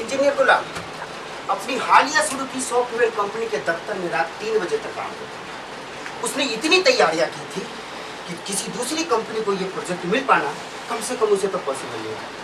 Engineer को ला अपनी हालिया शुरू की सॉफ्टवेयर कंपनी के दफ्तर में रात 3 बजे तक काम करता। उसने इतनी तैयारियां की थी कि किसी दूसरी कंपनी को ये प्रोजेक्ट मिल पाना कम से कम उसे तो पॉसिबल नहीं है।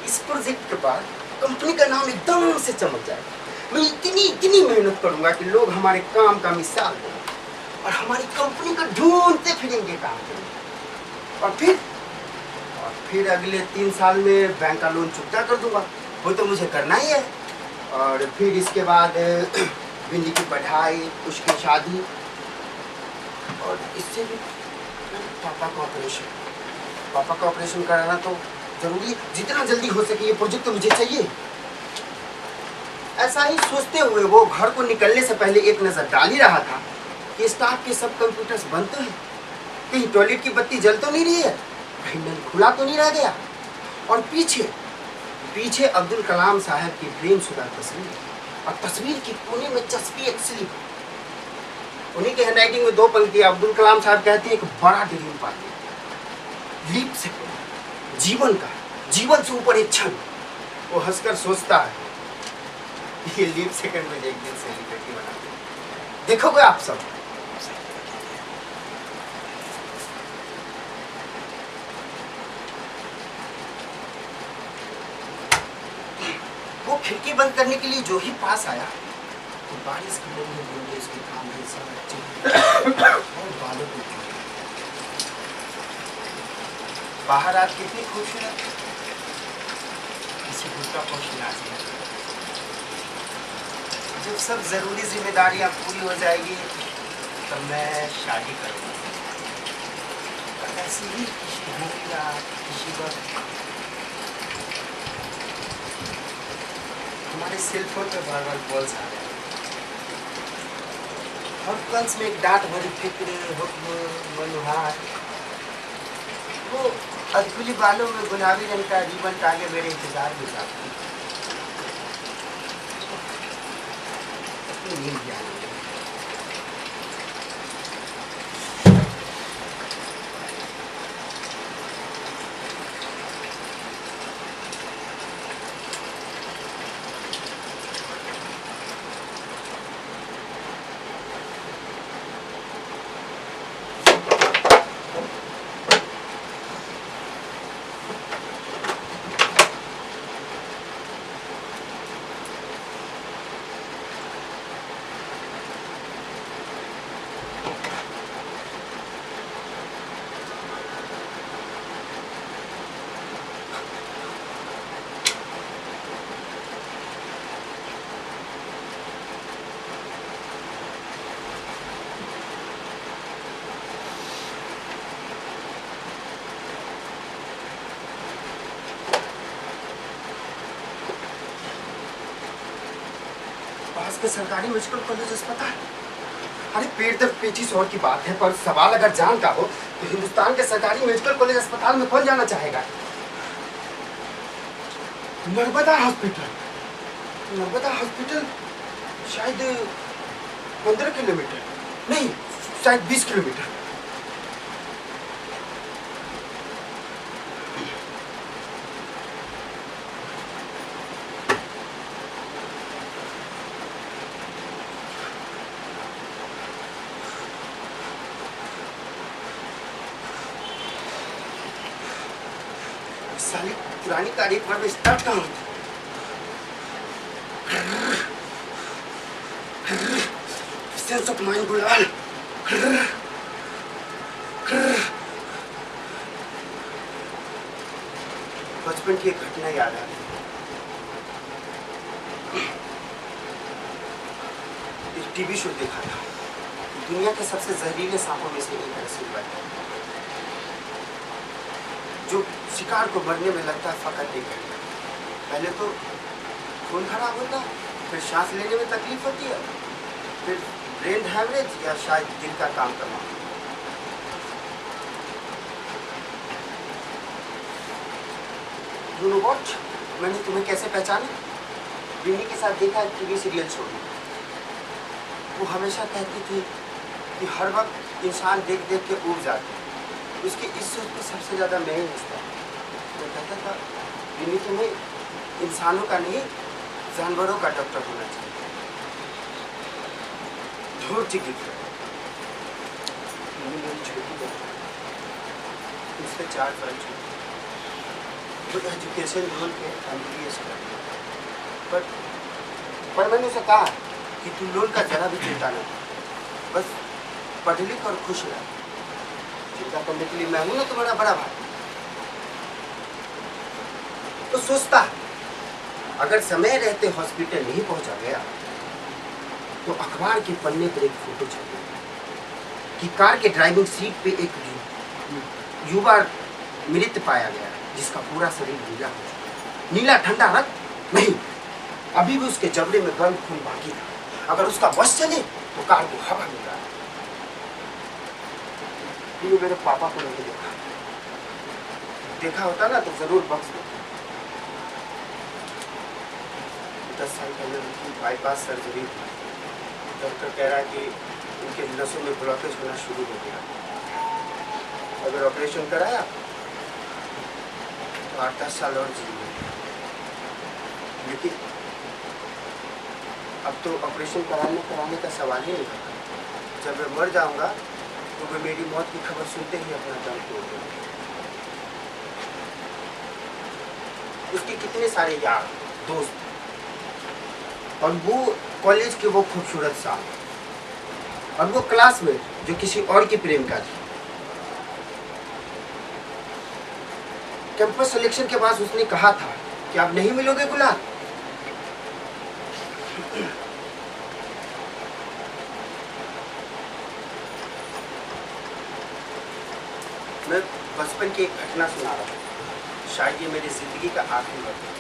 इस प्रोजेक्ट के बाद कंपनी का नाम एकदम से चमक जाएगा। मैं इतनी मेहनत करूंगा कि लोग हमारे काम का मिसाल देंगे और हमारी कंपनी को ढूंढते फिरेंगे काम करेंगे। और फिर अगले 3 साल में बैंक का लोन चुकता कर दूंगा। वो तो मुझे करना ही है। और फिर इसके बाद बिंदी की पढ़ाई, उसकी शादी और इससे भी पापा का ऑपरेशन कराना तो जरूरी है। जितना जल्दी हो सके ये प्रोजेक्ट तो मुझे चाहिए। ऐसा ही सोचते हुए वो घर को निकलने से पहले एक नजर डाल ही रहा था कि स्टाफ के सब कंप्यूटर्स बंद तो है, कहीं टॉयलेट की बत्ती जल तो नहीं रही है, कहीं नल खुला तो नहीं रह गया। और पीछे अब्दुल कलाम साहब की प्रेमशुदा तस्वीर और तस्वीर की कोने में चस्पी एक स्लिप। उन्हीं के हैंडराइटिंग में 2 पंक्तियां अब्दुल कलाम साहब कहते हैं, एक बड़ा ड्रीम पाते लीप से जीवन से ऊपर एक क्षण। वो हंसकर सोचता है ये लीप सेकंड में एक दिन सेलिब्रिटी बना दे। देखोगे आप सब। वो खिड़की बंद करने के लिए जो ही पास आया तो बारिश की बूंदें उसके कान से और बालों को बाहर आज कितनी खूबसूरत किसी दूसरा पहुंचना चाहिए। जब सब जरूरी जिम्मेदारियां पूरी हो जाएगी तब मैं शादी करूंगा। ऐसी ही किसी वक्त हमारे सेलफोन पे बार कॉल्स आ रहे हैं। हर कंस में एक डांट भरी फिक्र, हुक्म, मनोहार। वो अधकुली बालों में गुलाबी रंग का रिबन टांगे मेरे इंतजार में जाती। नींद भी आने लगी। पास के सरकारी मेडिकल कॉलेज अस्पताल। अरे पेट दर्द पेचिश और की बात है, पर सवाल अगर जान का हो तो हिंदुस्तान के सरकारी मेडिकल कॉलेज अस्पताल में कौन जाना चाहेगा? नर्मदा हॉस्पिटल शायद 15 किलोमीटर नहीं, शायद 20 किलोमीटर। साली पुरानी तारीख पर स्टार्ट कहाँ होती? सेंस ऑफ माइंड गुलाल। बचपन की एक घटना याद आ गई। एक टीवी शो देखा था, दुनिया के सबसे जहरीले सांपों में से एक है सिल्वर, जो शिकार को मरने में लगता है फकत 1 घंटा। पहले तो खून खराब होता, फिर सांस लेने में तकलीफ होती है, फिर ब्रेन हैमरेज या शायद दिल का काम करना। यू नो व्हाट, मैंने तुम्हें कैसे पहचाना? रिमी के साथ देखा टीवी सीरियल शो में। वो हमेशा कहती थी कि हर वक्त इंसान देख देख के ऊब जाते हैं, उसकी इस सोच पे सबसे ज़्यादा मैं ही हंसता। मैं कहता था रिमी तुम्हें इंसानों का नहीं जानवरों का डॉक्टर होना चाहिए। झूठ चिकित्सा मेरी छोटी बहन, उससे 4 साल छोटी, तो एजुकेशन ढूंढ के MBBS कर, पर मैंने उसे कहा कि तू लोन का जरा भी चिंता नहीं, बस पढ़ लिख और खुश रह। चिंता करने के लिए मैं हूं ना तुम्हारा बड़ा भाई। तो सोचता अगर समय रहते हॉस्पिटल नहीं पहुंचा गया तो अखबार के पन्ने पर एक फोटो छपी कि कार के ड्राइविंग सीट पे एक युवा मृत पाया गया जिसका पूरा शरीर नीला हो चुका। नीला ठंडा रक्त नहीं, अभी भी उसके जबड़े में गर्म खून बाकी था। अगर उसका बस चले तो कार को हवा मिल रहा है। ये मेरे पापा को नहीं देखा होता ना तो जरूर बख्श देता। 10 साल पहले उनकी बाईपास सर्जरी हुई। डॉक्टर कह रहा है कि उनके नसों में ब्लॉकेज होना शुरू हो गया। अगर ऑपरेशन कराया तो 8-10 साल और जिएंगे, लेकिन अब तो ऑपरेशन कराने का सवाल ही नहीं था। जब मैं मर जाऊंगा तो वे मेरी मौत की खबर सुनते ही अपना दम तोड़ देंगे। उसके कितने सारे यार दोस्त और वो कॉलेज के वो खूबसूरत साल और वो क्लासमेट जो किसी और की प्रेमिका थी। कैंपस सिलेक्शन के बाद उसने कहा था कि आप नहीं मिलोगे गुलाब। मैं बचपन की एक घटना सुना रहा हूँ, शायद ये मेरी जिंदगी का आखिरी वक्त है।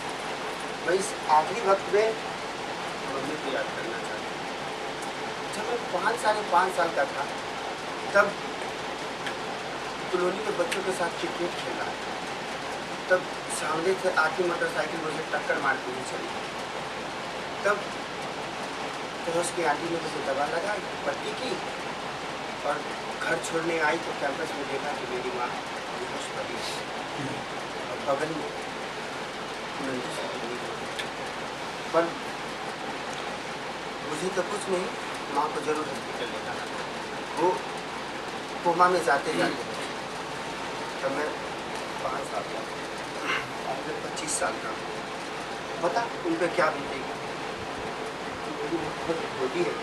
मैं इस आखिरी वक्त में मम्मी को याद करना चाहता हूँ। जब मैं 5 साल का था तब कॉलोनी में बच्चों के साथ क्रिकेट खेल रहा था। तब सामने से आती मोटरसाइकिल मुझे टक्कर मारती हुई चली। तब पड़ोस की आंटी ने मुझे दवा लगाई, पट्टी की और घर छोड़ने आई तो कैंपस में देखा कि मेरी माँ बेहोश पड़ी और बगल में नंदी से पड़ी। पर मुझे तो कुछ नहीं, माँ को जरूर हॉस्पिटल ले जाना था। वो कोमा में जाते जाते तब मैं 5 साल का, आज मैं 25 साल का। पता उन पर क्या बीतेगी? मेरी बहुत छोटी है।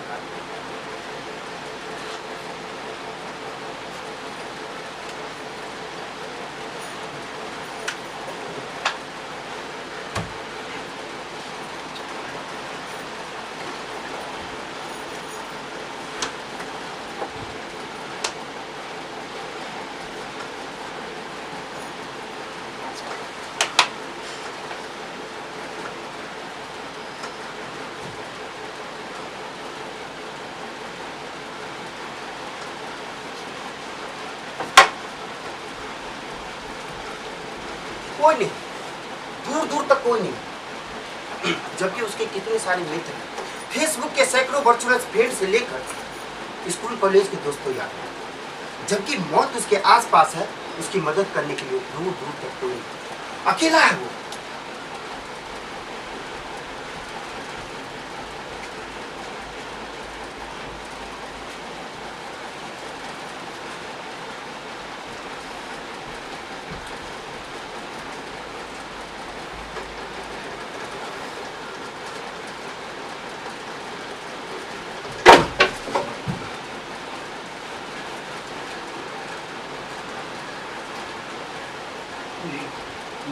कोई नहीं, दूर दूर तक कोई नहीं। जबकि उसके कितने सारे मित्र, फेसबुक के सैकड़ों वर्चुअल फ्रेंड से लेकर स्कूल कॉलेज के दोस्तों याद हैं। जबकि मौत उसके आसपास है, उसकी मदद करने के लिए दूर दूर तक कोई नहीं। अकेला है वो।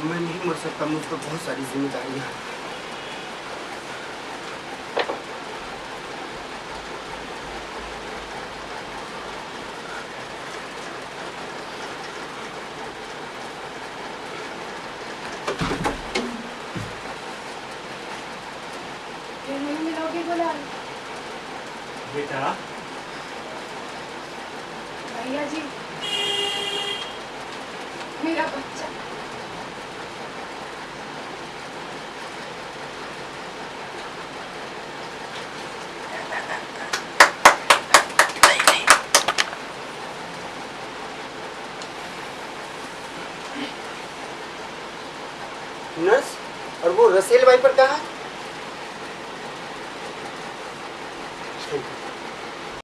मैं नहीं मर सकता, मुझ पर बहुत सारी जिम्मेदारियां हैं। नहीं मिलोगे गुलाल? बेटा भैया जी, मेरा बच्चा नर्स, और वो रसेल वाइपर कहाँ है?